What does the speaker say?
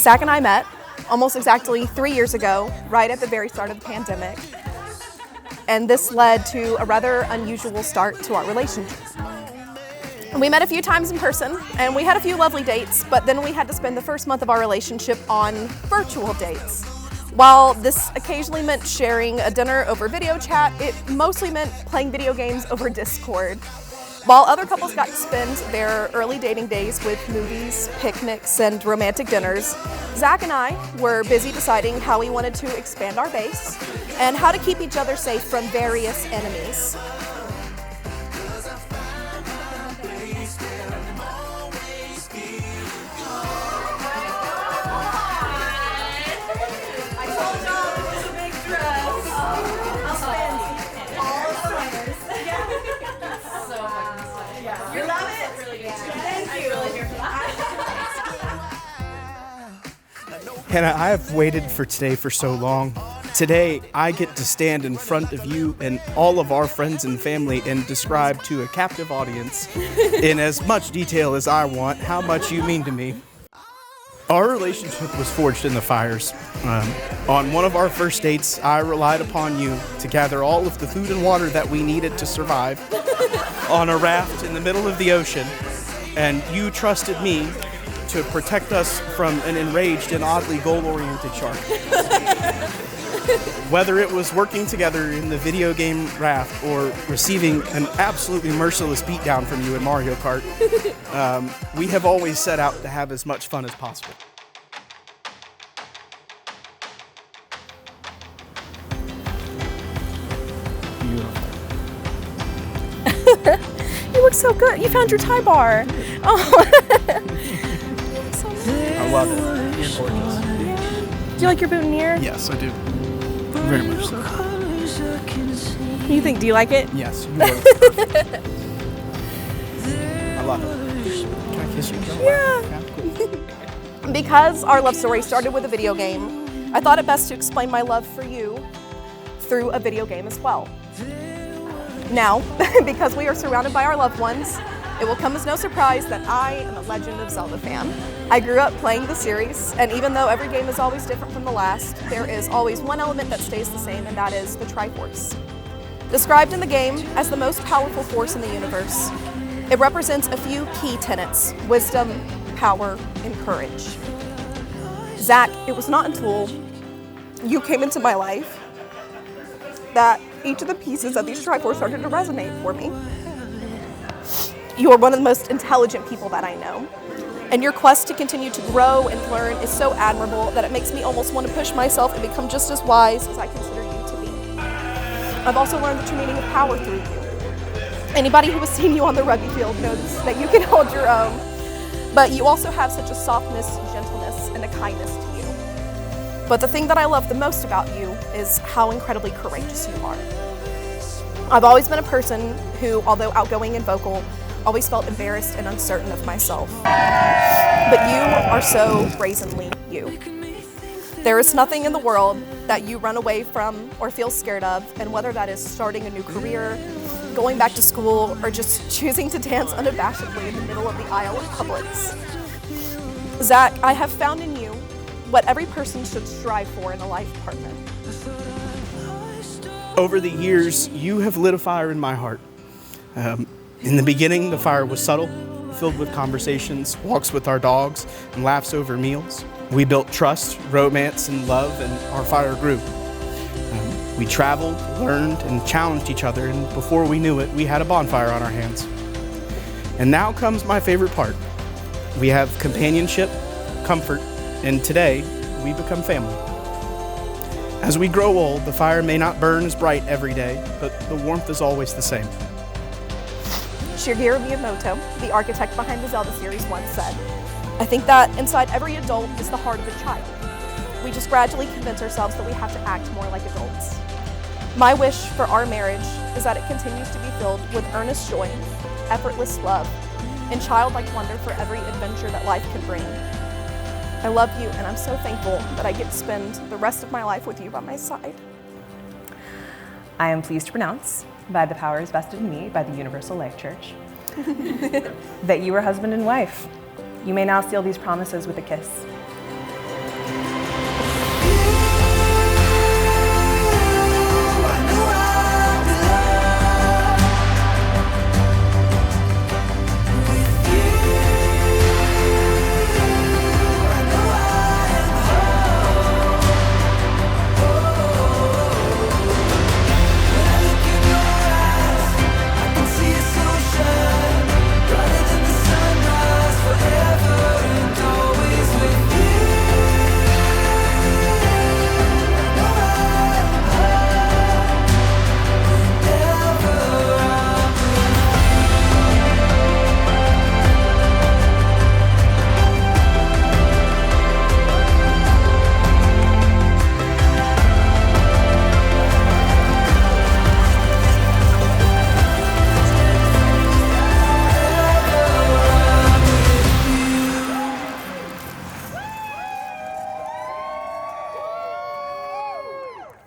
Zach and I met almost exactly 3 years ago, right at the very start of the pandemic. And this led to a rather unusual start to our relationship. We met a few times in person, and we had a few lovely dates, but then we had to spend the first month of our relationship on virtual dates. While this occasionally meant sharing a dinner over video chat, it mostly meant playing video games over Discord. While other couples got to spend their early dating days with movies, picnics, and romantic dinners, Zach and I were busy deciding how we wanted to expand our base and how to keep each other safe from various enemies. You love it? Really good. Thank you. Really here for that. Hannah, I have waited for today for so long. Today, I get to stand in front of you and all of our friends and family and describe to a captive audience in as much detail as I want how much you mean to me. Our relationship was forged in the fires. On one of our first dates, I relied upon you to gather all of the food and water that we needed to survive on a raft in the middle of the ocean, and you trusted me to protect us from an enraged and oddly goal-oriented shark. Whether it was working together in the video game raft or receiving an absolutely merciless beatdown from you in Mario Kart, we have always set out to have as much fun as possible. You look so good. You found your tie bar. Oh. You look so nice. I love it. You're gorgeous. Do you like your boutonniere? Yes, I do. Very much so. Do you like it? Yes, you are perfect. I love it. Can I kiss you? Yeah. Cool. Because our love story started with a video game, I thought it best to explain my love for you through a video game as well. Now, because we are surrounded by our loved ones, it will come as no surprise that I am a Legend of Zelda fan. I grew up playing the series, and even though every game is always different from the last, there is always one element that stays the same, and that is the Triforce. Described in the game as the most powerful force in the universe, it represents a few key tenets: wisdom, power, and courage. Zach, it was not until you came into my life that each of the pieces of these Triforce started to resonate for me. You are one of the most intelligent people that I know, and your quest to continue to grow and learn is so admirable that it makes me almost want to push myself and become just as wise as I consider you to be. I've also learned the true meaning of power through you. Anybody who has seen you on the rugby field knows that you can hold your own, but you also have such a softness, gentleness, and a kindness to you. But the thing that I love the most about you is how incredibly courageous you are. I've always been a person who, although outgoing and vocal, always felt embarrassed and uncertain of myself. But you are so brazenly you. There is nothing in the world that you run away from or feel scared of, and whether that is starting a new career, going back to school, or just choosing to dance unabashedly in the middle of the aisle in Publix. Zach, I have found in you what every person should strive for in a life partner. Over the years, you have lit a fire in my heart. In the beginning, the fire was subtle, filled with conversations, walks with our dogs, and laughs over meals. We built trust, romance, and love, and our fire grew. We traveled, learned, and challenged each other, and before we knew it, we had a bonfire on our hands. And now comes my favorite part. We have companionship, comfort, and today, we become family. As we grow old, the fire may not burn as bright every day, but the warmth is always the same. Shigeru Miyamoto, the architect behind the Zelda series, once said, "I think that inside every adult is the heart of a child. We just gradually convince ourselves that we have to act more like adults." My wish for our marriage is that it continues to be filled with earnest joy, effortless love, and childlike wonder for every adventure that life can bring. I love you, and I'm so thankful that I get to spend the rest of my life with you by my side. I am pleased to pronounce, by the powers vested in me by the Universal Life Church, that you are husband and wife. You may now seal these promises with a kiss.